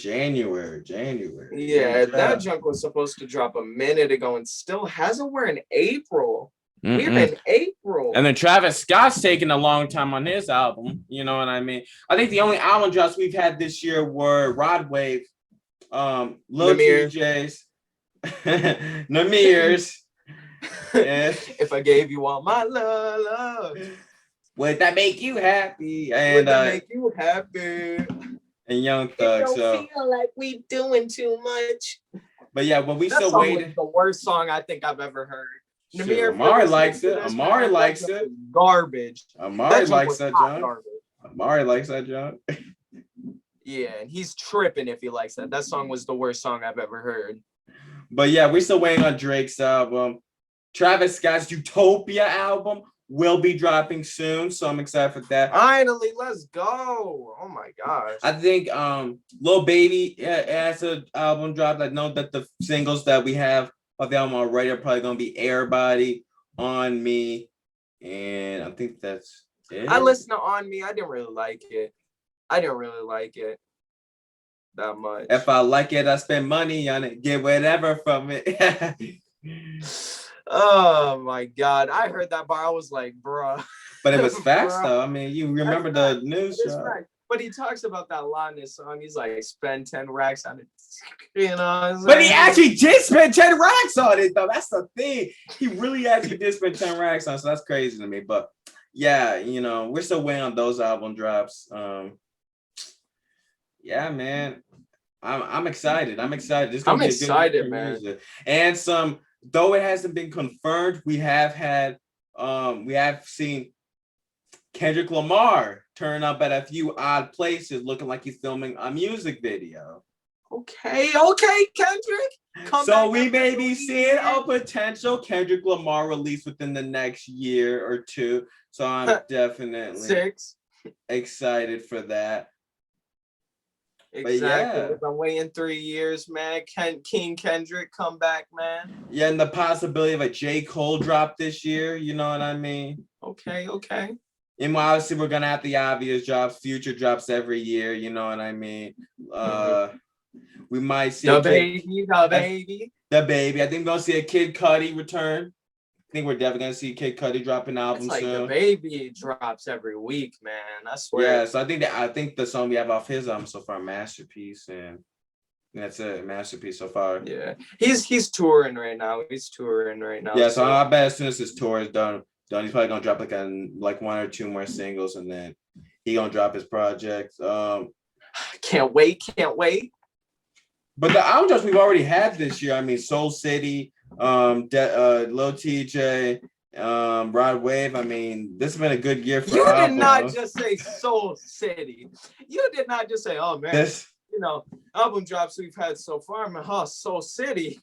[SPEAKER 2] Yeah, that junk was supposed to drop a minute ago and still hasn't. We're in April. We're in April.
[SPEAKER 1] And then Travis Scott's taking a long time on his album. You know what I mean? I think the only album drops we've had this year were Rod Wave, Lil TJ's, Namir's.
[SPEAKER 2] If I gave you all my love,
[SPEAKER 1] would that make you happy?
[SPEAKER 2] And And
[SPEAKER 1] Young Thug.
[SPEAKER 2] Don't feel like we doing too much.
[SPEAKER 1] But yeah, but we that still waiting.
[SPEAKER 2] The worst song I think I've ever heard.
[SPEAKER 1] Sure, Amari likes it. Amari likes it.
[SPEAKER 2] Garbage.
[SPEAKER 1] Amari likes that, John. Amari likes that, John.
[SPEAKER 2] Yeah, and he's tripping if he likes that. That song was the worst song I've ever heard.
[SPEAKER 1] But yeah, we're still waiting on Drake's album. Travis Scott's Utopia album will be dropping soon, so I'm excited for that.
[SPEAKER 2] Finally, let's go. Oh my gosh.
[SPEAKER 1] I think Lil Baby has an album drop. I know that the singles that we have of the album already are probably gonna be Everybody, On Me, and I think that's it.
[SPEAKER 2] I listened to On Me. I didn't really like it that much.
[SPEAKER 1] If I like it, I spend money on it. Get whatever from it.
[SPEAKER 2] Oh my god, I heard that bar. I was like, bruh.
[SPEAKER 1] But it was facts though. I mean, you remember the news show.
[SPEAKER 2] But he talks about that lot in his song. He's like, spend 10 racks on it. You know.
[SPEAKER 1] But he actually did spend 10 racks on it though. That's the thing. He really actually did spend 10 racks on it. So that's crazy to me. But yeah, you know, we're still waiting on those album drops. Yeah, man. I'm excited. I'm excited.
[SPEAKER 2] I'm excited, man.
[SPEAKER 1] Music. And though it hasn't been confirmed, we have seen Kendrick Lamar turn up at a few odd places looking like he's filming a music video.
[SPEAKER 2] Okay, Kendrick.
[SPEAKER 1] So we may be seeing a potential Kendrick Lamar release within the next year or two. So I'm definitely excited for that.
[SPEAKER 2] Exactly. Yeah. I've been waiting 3 years, man. King Kendrick come back, man.
[SPEAKER 1] Yeah, and the possibility of a J. Cole drop this year. You know what I mean?
[SPEAKER 2] Okay.
[SPEAKER 1] And obviously, we're gonna have the obvious drops. Future drops every year. You know what I mean? We might see
[SPEAKER 2] the baby.
[SPEAKER 1] The baby. I think we're gonna see a Kid Cudi return. I think we're definitely gonna see Kid Cudi drop an album soon.
[SPEAKER 2] The baby drops every week, man. I swear.
[SPEAKER 1] Yeah, so I think the song we have off his album so far, Masterpiece, and that's it, Masterpiece so far.
[SPEAKER 2] Yeah, he's touring right now.
[SPEAKER 1] Yeah, so I bet as soon as his tour is done, he's probably gonna drop like one or two more singles, and then he gonna drop his project.
[SPEAKER 2] Can't wait.
[SPEAKER 1] But the album drops we've already had this year. I mean, Soul City, Lil TJ, Rod Wave. I mean, this has been a good year for.
[SPEAKER 2] You did not just say Soul City. You did not just say, oh man, album drops we've had so far, man. Soul City.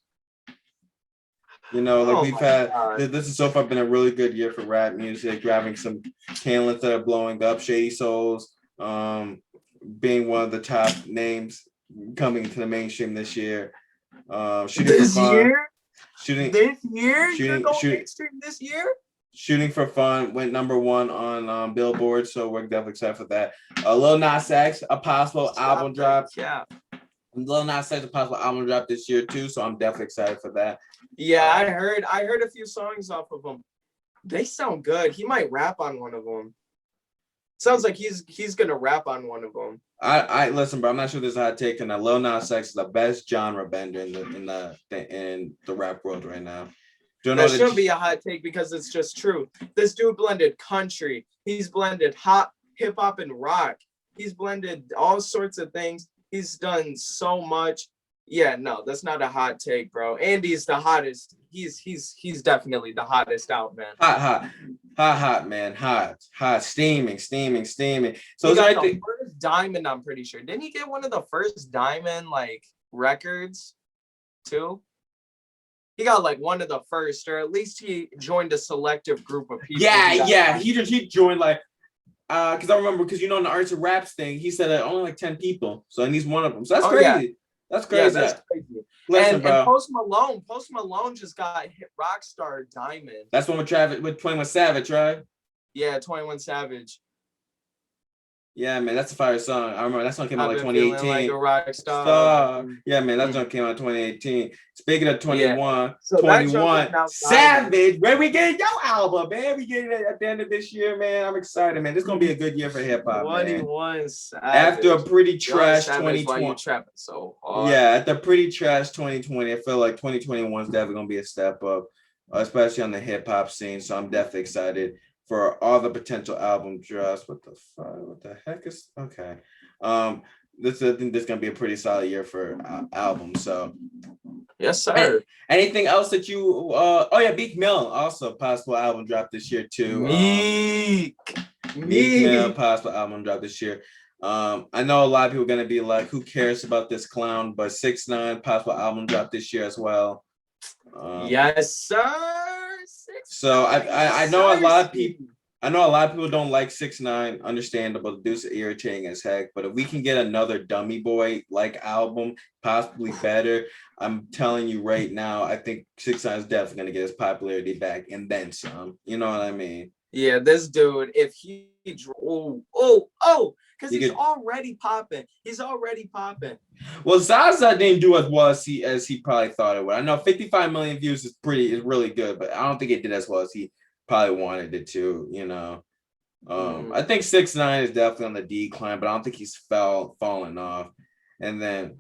[SPEAKER 1] We've had. This has so far been a really good year for rap music. Grabbing some talents that are blowing up. Shady Souls, being one of the top names coming to the mainstream this year. Shooting for Fun went number 1 on Billboard, so we're definitely excited for that. Lil Nas X, a possible album drop.
[SPEAKER 2] Yeah.
[SPEAKER 1] Lil Nas X, a possible album drop this year too, so I'm definitely excited for that.
[SPEAKER 2] Yeah, I heard a few songs off of them. They sound good. He might rap on one of them. Sounds like he's gonna rap on one of them.
[SPEAKER 1] I listen, bro. I'm not sure this is a hot take, and Lil Nas X is the best genre bender in the rap world right now.
[SPEAKER 2] That shouldn't be a hot take because it's just true. This dude blended country. He's blended hip hop and rock. He's blended all sorts of things. He's done so much. Yeah, no, that's not a hot take, bro. Andy's the hottest. He's definitely the hottest out, man.
[SPEAKER 1] Hot, man. Hot, steaming. So
[SPEAKER 2] he got the first diamond, I'm pretty sure. Didn't he get one of the first diamond records too? He got one of the first, or at least he joined a selective group of people.
[SPEAKER 1] Yeah. He joined because I remember in the Arts of Raps thing, he said only 10 people. So and he's one of them. So that's crazy. Yeah. That's crazy.
[SPEAKER 2] Yeah, that's crazy.
[SPEAKER 1] Listen,
[SPEAKER 2] and Post Malone just got hit Rockstar Diamond.
[SPEAKER 1] That's one with 21 Savage, right?
[SPEAKER 2] Yeah, 21 Savage.
[SPEAKER 1] Yeah, man, that's a fire song. I remember that song came out 2018.
[SPEAKER 2] Like a rock star.
[SPEAKER 1] Yeah, man, that song came out 2018. Speaking of 21,
[SPEAKER 2] so
[SPEAKER 1] 21 Savage, where we get your album, man? We get it at the end of this year, man. I'm excited, man. This is gonna be a good year for hip hop.
[SPEAKER 2] 21 Savage.
[SPEAKER 1] After a pretty trash 2020.
[SPEAKER 2] Why you trapping so hard?
[SPEAKER 1] Yeah, after pretty trash 2020, I feel like 2021 is definitely gonna be a step up, especially on the hip hop scene. So I'm definitely excited for all the potential album drops. What the heck is okay? I think this is gonna be a pretty solid year for albums. So
[SPEAKER 2] yes, sir.
[SPEAKER 1] Anything else that you? Meek Mill also possible album drop this year too. Meek Mill possible album drop this year. I know a lot of people are gonna be like, "Who cares about this clown?" But 6ix9ine possible album drop this year as well.
[SPEAKER 2] Yes, sir.
[SPEAKER 1] So I know a lot of people. I know a lot of people don't like 6ix9ine. Understandable. The dude's irritating as heck. But if we can get another Dummy Boy album, possibly better, I'm telling you right now, I think 6ix9ine is definitely gonna get his popularity back and then some. You know what I mean?
[SPEAKER 2] Yeah, this dude, if he because he's already popping. Well,
[SPEAKER 1] Zaza didn't do as well as he probably thought it would. I know 55 million views is really good, but I don't think it did as well as he probably wanted it to. I think 6ix9ine is definitely on the decline, but I don't think he's falling off. And then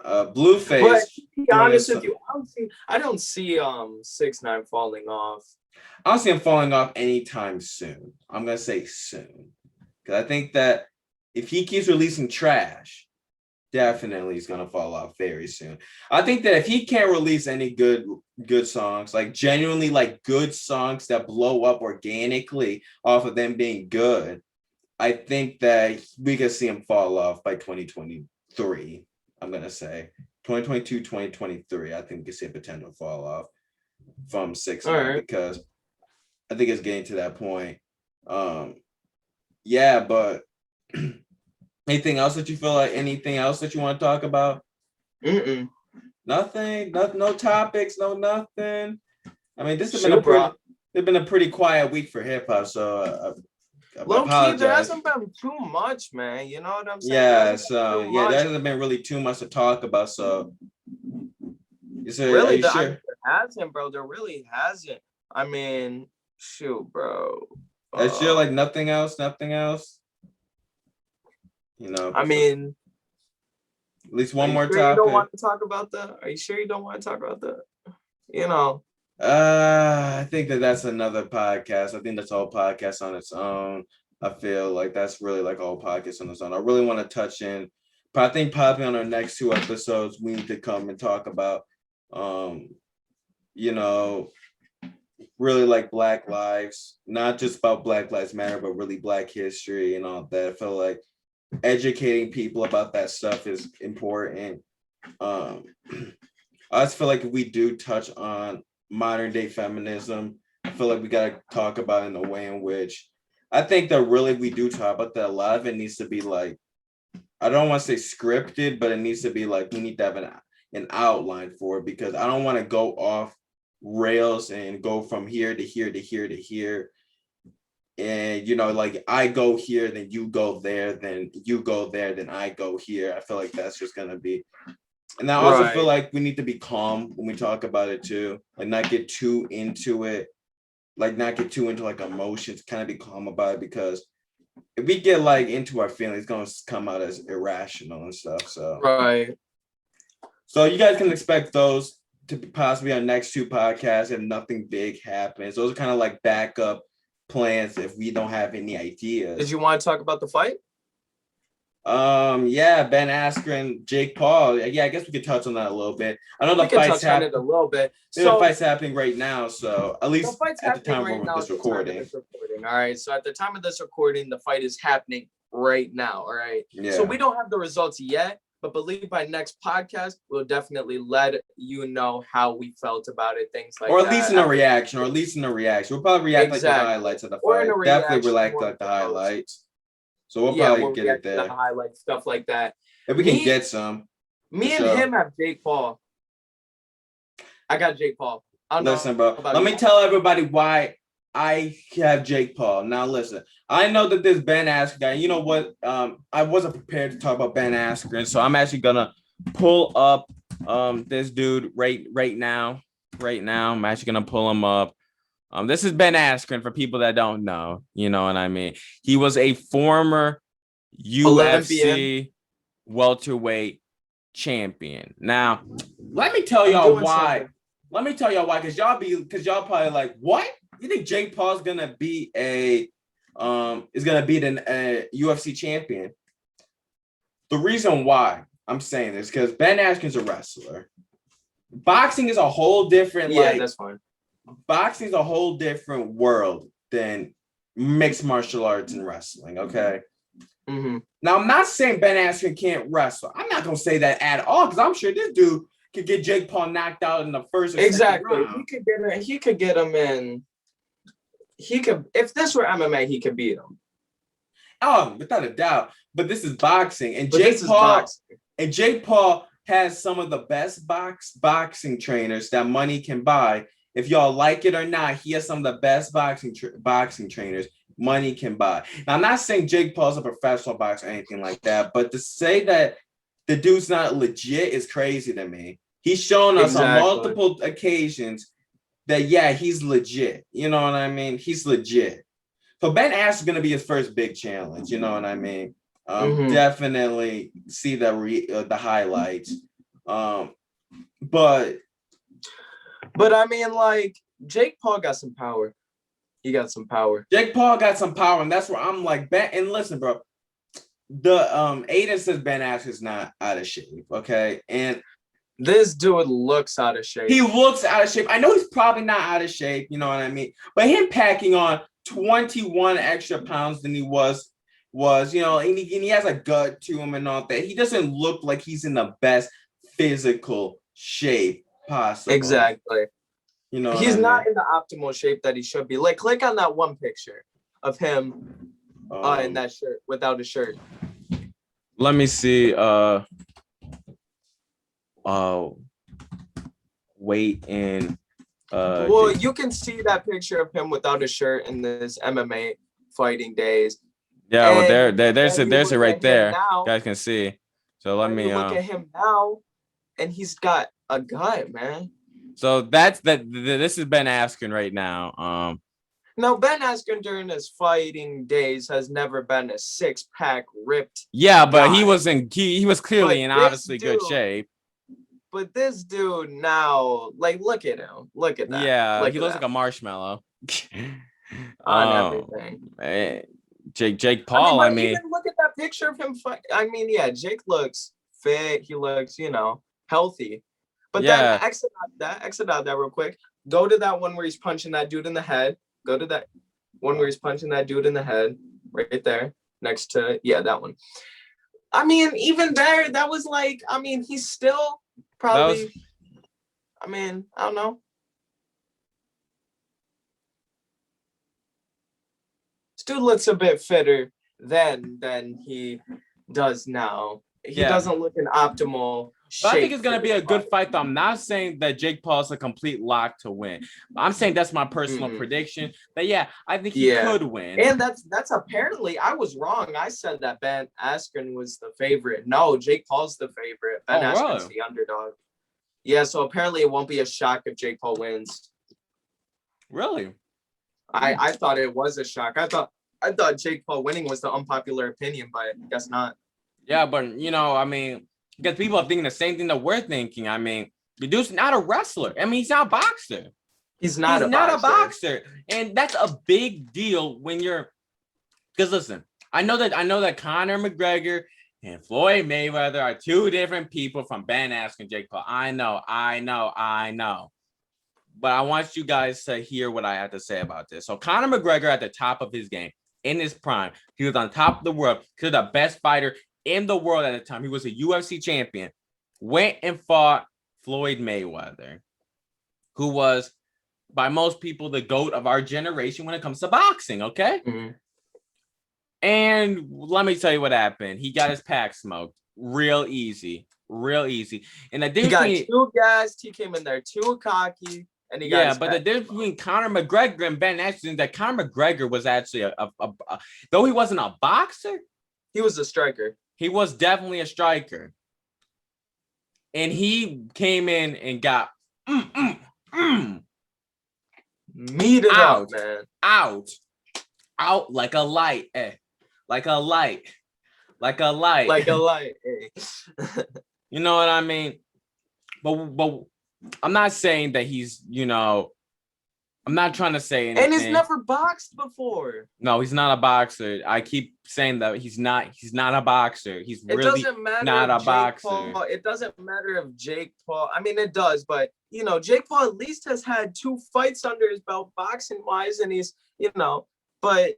[SPEAKER 1] Blueface.
[SPEAKER 2] But to be honest with you, I don't see 6ix9ine falling off.
[SPEAKER 1] I don't see him falling off anytime soon. I'm gonna say soon, because I think that if he keeps releasing trash, definitely he's gonna fall off very soon. I think that if he can't release any good songs, genuinely good songs that blow up organically off of them being good, I think that we could see him fall off by 2023. I'm gonna say 2022, 2023. I think we could see a potential fall off from 6ix9ine because I think it's getting to that point. Yeah, but anything else that you feel like? Anything else that you want to talk about? Nothing. No topics. No nothing. I mean, this has been a pretty quiet week for hip hop. So
[SPEAKER 2] Low key, there hasn't been too much, man. You know what I'm saying?
[SPEAKER 1] Yeah, so there hasn't been really too much to talk about. So,
[SPEAKER 2] really, there hasn't, bro. There really hasn't. I mean, shoot, bro.
[SPEAKER 1] Is there like nothing else? Nothing else? You know.
[SPEAKER 2] I mean,
[SPEAKER 1] at least one more
[SPEAKER 2] topic.
[SPEAKER 1] You
[SPEAKER 2] don't want to talk about that? Are you sure you don't want to talk about that? You know.
[SPEAKER 1] I think that's another podcast. I think that's all podcast on its own. I feel like that's really like all podcasts on its own. I really want to touch in, but I think probably on our next 2 episodes, we need to come and talk about, you know, really like Black lives, not just about Black Lives Matter, but really Black history and all that. I feel like educating people about that stuff is important. I just feel like if we do touch on modern day feminism, I feel like we got to talk about it in a way in which I think that really we do talk about that. A lot of it needs to be like, I don't want to say scripted, but it needs to be like, we need to have an outline for it, because I don't want to go off rails and go from here to here to here to here. And, you know, like I go here, then you go there, then you go there, then I go here. I feel like that's just going to be. And I also feel like we need to be calm when we talk about it too, like not get too into it, like not get too into like emotions, kind of be calm about it, because if we get like into our feelings, it's going to come out as irrational and stuff. So, so you guys can expect those to be possibly our next 2 podcasts if nothing big happens. Those are kind of like backup plans if we don't have any ideas.
[SPEAKER 2] Did you want to talk about the fight?
[SPEAKER 1] Yeah, Ben Askren, Jake Paul. Yeah, I guess we could touch on that a little bit. I know the fight's happening
[SPEAKER 2] a little bit.
[SPEAKER 1] So the fight's happening right now, so at least at the time of this recording.
[SPEAKER 2] All right, so at the time of this recording, the fight is happening right now. All right. Yeah. So we don't have the results yet, but believe by next podcast, we'll definitely let you know how we felt about it, things like that.
[SPEAKER 1] Or at least in a reaction, We'll probably react like the highlights of the fight. Definitely react like the highlights. So we'll probably get it there.
[SPEAKER 2] The highlights, stuff like that.
[SPEAKER 1] If we can get some.
[SPEAKER 2] Me and him have Jake Paul. I got Jake Paul.
[SPEAKER 1] Listen, bro. Let me tell everybody why I have Jake Paul. Now, listen. I know that this Ben Askren guy, you know what? I wasn't prepared to talk about Ben Askren, so I'm actually gonna pull up this dude right now. Right now, I'm actually gonna pull him up. This is Ben Askren for people that don't know. You know what I mean? He was a former UFC welterweight champion. Now, let me tell y'all why. Because y'all probably like, what? You think Jake Paul's gonna be a UFC champion? The reason why I'm saying this because Ben Askren's a wrestler. Boxing is a whole different
[SPEAKER 2] that's fine.
[SPEAKER 1] Boxing is a whole different world than mixed martial arts and wrestling. Okay.
[SPEAKER 2] Mm-hmm.
[SPEAKER 1] Now I'm not saying Ben Askren can't wrestle. I'm not gonna say that at all because I'm sure this dude could get Jake Paul knocked out in the first or second round.
[SPEAKER 2] He could get him in. He could, if this were MMA, he could beat him.
[SPEAKER 1] Oh, without a doubt. But this is boxing, and Jake Paul has some of the best boxing trainers that money can buy. If y'all like it or not, he has some of the best boxing trainers money can buy. Now, I'm not saying Jake Paul's a professional boxer or anything like that, but to say that the dude's not legit is crazy to me. He's shown us on multiple occasions that, yeah, he's legit. You know what I mean? He's legit. So Ben Askren is going to be his first big challenge. You know what I mean? Definitely see the highlights. But
[SPEAKER 2] I mean, like, Jake Paul got some power. He got some power.
[SPEAKER 1] Jake Paul got some power, and that's where I'm like, and listen, bro. The Aiden says Ben Askren's not out of shape, okay? And
[SPEAKER 2] this dude looks out of shape.
[SPEAKER 1] He looks out of shape. I know he's probably not out of shape, you know what I mean? But him packing on 21 extra pounds than he was, you know, and he has a gut to him and all that. He doesn't look like he's in the best physical shape possible.
[SPEAKER 2] Exactly.
[SPEAKER 1] You know,
[SPEAKER 2] he's not in the optimal shape that he should be. Like, click on that one picture of him in that shirt without a shirt.
[SPEAKER 1] Let me see. Weight in.
[SPEAKER 2] Well, you can see that picture of him without a shirt in this MMA fighting days.
[SPEAKER 1] Yeah, well,
[SPEAKER 2] And
[SPEAKER 1] there's
[SPEAKER 2] then
[SPEAKER 1] it right there.
[SPEAKER 2] now,
[SPEAKER 1] You guys can see. So let me
[SPEAKER 2] you look at him now, and he's got a gut, man.
[SPEAKER 1] So that's that. This is Ben Askren right now.
[SPEAKER 2] Now Ben Askren during his fighting days has never been a 6-pack ripped.
[SPEAKER 1] Yeah, but
[SPEAKER 2] guy.
[SPEAKER 1] he was clearly in obviously good shape.
[SPEAKER 2] But this dude now, like, look at him. Look at that.
[SPEAKER 1] Yeah, he looks like a marshmallow.
[SPEAKER 2] On everything.
[SPEAKER 1] Jake Paul. I mean,
[SPEAKER 2] even look at that picture of him. I mean, yeah, Jake looks fit. He looks, healthy. But then exit out that real quick. Go to that one where he's punching that dude in the head. Go to that one where he's punching that dude in the head, right there, next to that one. I mean, even there, that was like, I mean, he's still probably. I mean, I don't know. This dude looks a bit fitter than he does now. He doesn't look in optimal shape.
[SPEAKER 1] But I think it's going to be a good fight, though. I'm not saying that Jake Paul's a complete lock to win. I'm saying that's my personal prediction. But yeah, I think he could win.
[SPEAKER 2] And that's apparently, I was wrong. I said that Ben Askren was the favorite. No, Jake Paul's the favorite. Ben Askren's the underdog. Yeah, so apparently it won't be a shock if Jake Paul wins.
[SPEAKER 1] Really?
[SPEAKER 2] I thought it was a shock. I thought Jake Paul winning was the unpopular opinion, but I guess not.
[SPEAKER 1] Yeah, but I mean, because people are thinking the same thing that we're thinking. I mean, the dude's not a wrestler. I mean, he's not a boxer.
[SPEAKER 2] He's not a
[SPEAKER 1] boxer. And that's a big deal when you're, because listen, I know that Conor McGregor and Floyd Mayweather are two different people from Ben Askren and Jake Paul. I know. But I want you guys to hear what I have to say about this. So Conor McGregor at the top of his game, in his prime, he was on top of the world. He was the best fighter in the world at the time. He was a UFC champion. Went and fought Floyd Mayweather, who was, by most people, the GOAT of our generation when it comes to boxing, okay?
[SPEAKER 2] Mm-hmm.
[SPEAKER 1] And let me tell you what happened. He got his pack smoked real easy. And the difference,
[SPEAKER 2] he got too gassed. He came in there too cocky. And he got
[SPEAKER 1] but the difference between Conor McGregor and Ben Askren is that Conor McGregor was actually though he wasn't a boxer,
[SPEAKER 2] he was a striker.
[SPEAKER 1] He was definitely a striker. And he came in and got
[SPEAKER 2] meted out, man.
[SPEAKER 1] Out like a light. Like a light. You know what I mean? But I'm not saying that he's, I'm not trying to say anything.
[SPEAKER 2] And he's never boxed before.
[SPEAKER 1] No, he's not a boxer. I keep saying that he's not a boxer. He's really not a boxer.
[SPEAKER 2] It doesn't matter if Jake Paul, I mean, it does, but Jake Paul at least has had 2 fights under his belt boxing wise, and he's, but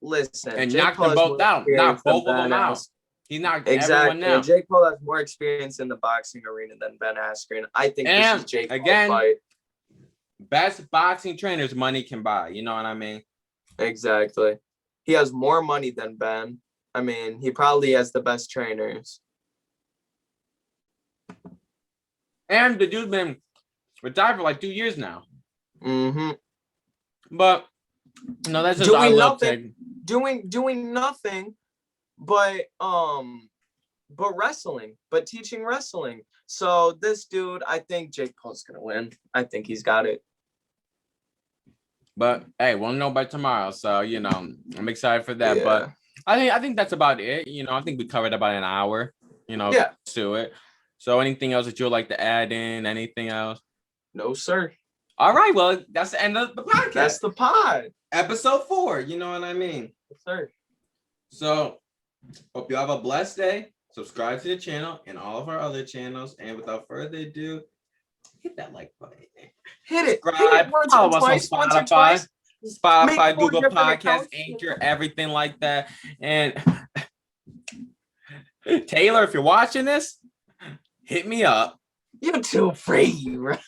[SPEAKER 2] listen,
[SPEAKER 1] and
[SPEAKER 2] Jake
[SPEAKER 1] knocked them both out. Knocked both of them out. He knocked everyone out.
[SPEAKER 2] Jake Paul has more experience in the boxing arena than Ben Askren. I think this is Jake Paul's fight.
[SPEAKER 1] Best boxing trainers money can buy. You know what I mean?
[SPEAKER 2] Exactly. He has more money than Ben. I mean, he probably has the best trainers.
[SPEAKER 1] And the dude's been retired for like 2 years now.
[SPEAKER 2] Mm-hmm.
[SPEAKER 1] But that's just our little thing.
[SPEAKER 2] Doing nothing but wrestling, but teaching wrestling. So this dude, I think Jake Paul's gonna win. I think he's got it.
[SPEAKER 1] But hey, we'll know by tomorrow. So I'm excited for that. Yeah. But I think that's about it. I think we covered about an hour. To it. So anything else that you'd like to add in? Anything else?
[SPEAKER 2] No, sir.
[SPEAKER 1] All right. Well, that's the end of the podcast.
[SPEAKER 2] That's the pod.
[SPEAKER 1] Episode 4. You know what I mean?
[SPEAKER 2] Yes, sir.
[SPEAKER 1] So hope you have a blessed day. Subscribe to the channel and all of our other channels. And without further ado, hit that like button.
[SPEAKER 2] Hit it.
[SPEAKER 1] Subscribe. Follow us on Spotify, Google Podcasts, Anchor, everything like that. And Taylor, if you're watching this, hit me up.
[SPEAKER 2] You're too free, right?